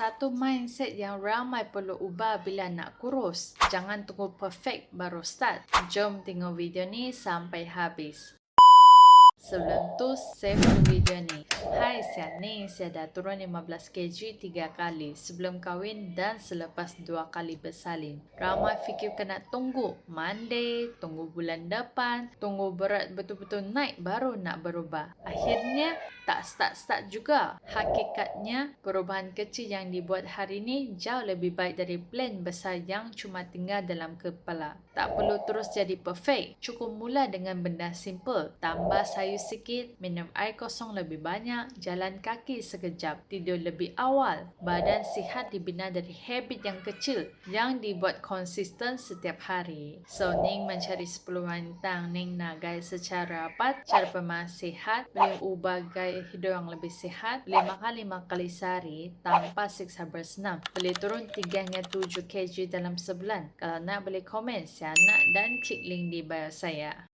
satu mindset yang ramai perlu ubah bila nak kurus. Jangan tunggu perfect baru start. Jom tengok video ni sampai habis. Sebelum tu, save video ni. Hai, saya Ning. Saya dah turun 15 kg 3 kali sebelum kahwin dan selepas 2 kali bersalin. Ramai fikir kena tunggu Monday, tunggu bulan depan, tunggu berat betul-betul naik baru nak berubah. Akhirnya, tak start-start juga. Hakikatnya, perubahan kecil yang dibuat hari ni jauh lebih baik dari plan besar yang cuma tinggal dalam kepala. Tak perlu terus jadi perfect. Cukup mula dengan benda simple. Tambah sayur sikit, minum air kosong lebih banyak, jalan kaki sekejap, tidur lebih awal. Badan sihat dibina dari habit yang kecil yang dibuat konsisten setiap hari. So, Ning mencari 10 wanita Ning nak gaya secara rapat, cara pemakan sihat, boleh ubah gaya hidup yang lebih sihat, boleh makan 5 kali sehari tanpa siksa bersenam, boleh turun 3 hingga 7 kg dalam sebulan. Kalau nak boleh komen, saya nak dan klik link di bio saya.